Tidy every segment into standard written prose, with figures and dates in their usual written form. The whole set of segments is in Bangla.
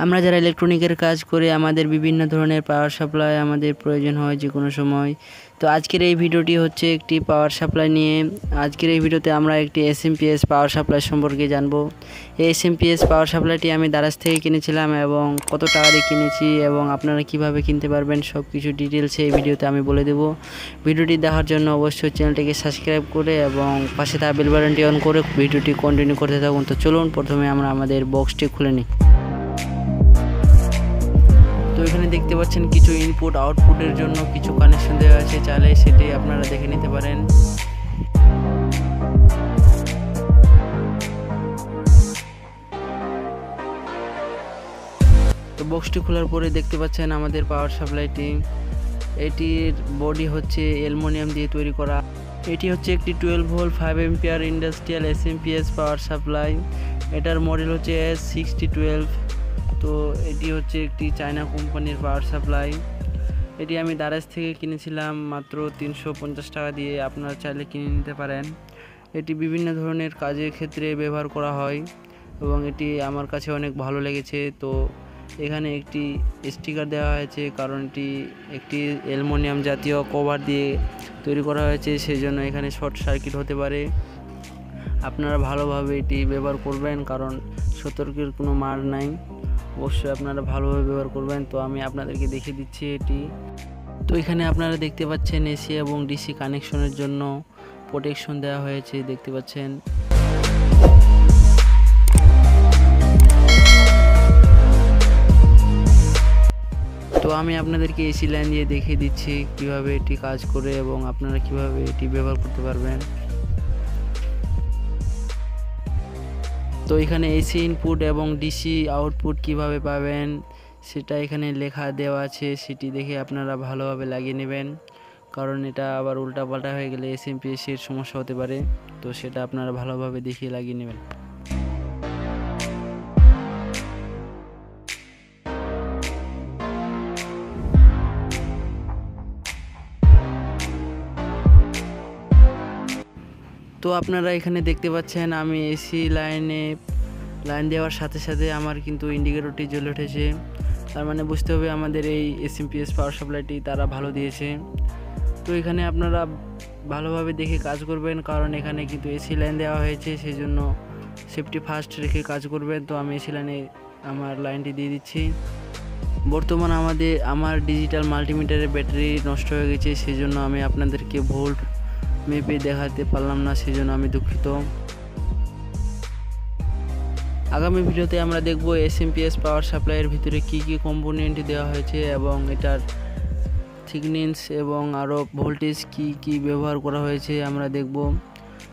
আমরা যারা ইলেকট্রনিকের কাজ করি আমাদের বিভিন্ন ধরনের পাওয়ার সাপ্লাই আমাদের প্রয়োজন হয় যে কোনো সময়। তো আজকের এই ভিডিওটি হচ্ছে একটি পাওয়ার সাপ্লাই নিয়ে। আজকের এই ভিডিওতে আমরা একটি এসএমপিএস পাওয়ার সাপ্লাই সম্পর্কে জানবো। এই এসএমপিএস পাওয়ার সাপ্লাইটি আমি দারাজ থেকে কিনেছিলাম এবং কত টাকা দিয়ে কিনেছি এবং আপনারা কিভাবে কিনতে পারবেন সব কিছু ডিটেলসে এই ভিডিওতে আমি বলে দেবো। ভিডিওটি দেখার জন্য অবশ্যই চ্যানেলটিকে সাবস্ক্রাইব করে এবং পাশে থাকা বেল বাটনটি অন করে ভিডিওটি কন্টিনিউ করতে থাকুন। তো চলুন প্রথমে আমরা আমাদের বক্সটি খুলে নিই। তো এখানে দেখতে পাচ্ছেন কিছু ইনপুট আউটপুটের জন্য কিছু কানেকশন দেওয়া আছে, চাইলে সেটি আপনারা দেখে নিতে পারেন। তো বক্সটি খোলার পরে দেখতে পাচ্ছেন আমাদের পাওয়ার সাপ্লাইটি। এটির বডি হচ্ছে অ্যালুমিনিয়াম দিয়ে তৈরি করা। এটি হচ্ছে একটি 12 volt 5 ampere industrial SMPS power supply. এটার মডেল হচ্ছে S6012। তো এটি হচ্ছে একটি চায়না কোম্পানির পাওয়ার সাপ্লাই। এটি আমি দারাজ থেকে কিনেছিলাম মাত্র 350 টাকা দিয়ে, আপনারা চাইলে কিনে নিতে পারেন। এটি বিভিন্ন ধরনের কাজের ক্ষেত্রে ব্যবহার করা হয় এবং এটি আমার কাছে অনেক ভালো লেগেছে। তো এখানে একটি স্টিকার দেওয়া হয়েছে, কারণ এটি একটি অ্যালুমিনিয়াম জাতীয় কভার দিয়ে তৈরি করা হয়েছে, সেজন্য এখানে শর্ট সার্কিট হতে পারে। আপনারা ভালোভাবে এটি ব্যবহার করবেন, কারণ সতর্কের কোনো মার নাই। অবশ্যই আপনারা ভালোভাবে ব্যবহার করবেন। তো আমি আপনাদেরকে দেখিয়ে দিচ্ছি এটি। তো এখানে আপনারা দেখতে পাচ্ছেন এসি এবং ডিসি কানেকশনের জন্য প্রোটেকশন দেওয়া হয়েছে, দেখতে পাচ্ছেন। তো আমি আপনাদেরকে এসি লাইন দিয়ে দেখিয়ে দিচ্ছি কিভাবে এটি কাজ করে এবং আপনারা কিভাবে এটি ব্যবহার করতে পারবেন। তো এখানে এসি ইনপুট এবং ডিসি আউটপুট কিভাবে পাবেন সেটা এখানে লেখা দেওয়া আছে, সেটি দেখে আপনারা ভালোভাবে লাগিয়ে নেবেন, কারণ এটা আবার উল্টাপাল্টা হয়ে গেলে এসএমপিএসের সমস্যা হতে পারে। তো সেটা আপনারা ভালোভাবে দেখিয়ে লাগিয়ে নেবেন। তো আপনারা এখানে দেখতে পাচ্ছেন আমি এসি লাইন দেওয়ার সাথে সাথে আমার কিন্তু ইন্ডিকেটরটি জ্বলে উঠেছে। তার মানে বুঝতে হবে আমাদের এই এসএমপিএস পাওয়ার সাপ্লাইটি তারা ভালো দিয়েছে। তো এখানে আপনারা ভালোভাবে দেখে কাজ করবেন, কারণ এখানে কিন্তু এসি লাইন দেওয়া হয়েছে, সেই জন্য সেফটি ফার্স্ট রেখে কাজ করবেন। তো আমি এসি লাইনে আমার লাইনটি দিয়ে দিচ্ছি। বর্তমান আমার ডিজিটাল মাল্টিমিটারের ব্যাটারি নষ্ট হয়ে গেছে, সেই জন্য আমি আপনাদেরকে ভোল্ট মেপে দেখাতে পারলাম না, সেজন্য আমি দুঃখিত। আগামী ভিডিওতে আমরা দেখব এসএমপিএস পাওয়ার সাপ্লাইয়ের ভিতরে কি কি কম্পোনেন্ট দেওয়া হয়েছে এবং এটার থিকনেস এবং আরও ভোল্টেজ কি ব্যবহার করা হয়েছে আমরা দেখব।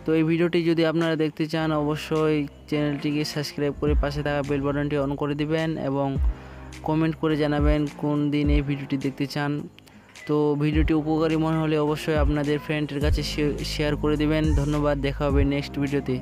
তো এই ভিডিওটি যদি আপনারা দেখতে চান অবশ্যই চ্যানেলটিকে সাবস্ক্রাইব করে পাশে থাকা বেল বাটনটি অন করে দিবেন এবং কমেন্ট করে জানাবেন কোন দিন এই ভিডিওটি দেখতে চান। তো ভিডিওটি উপকারী মনে হলে অবশ্যই আপনাদের ফ্রেন্ডের কাছে শেয়ার করে দিবেন। ধন্যবাদ, দেখা হবে নেক্সট ভিডিওতে।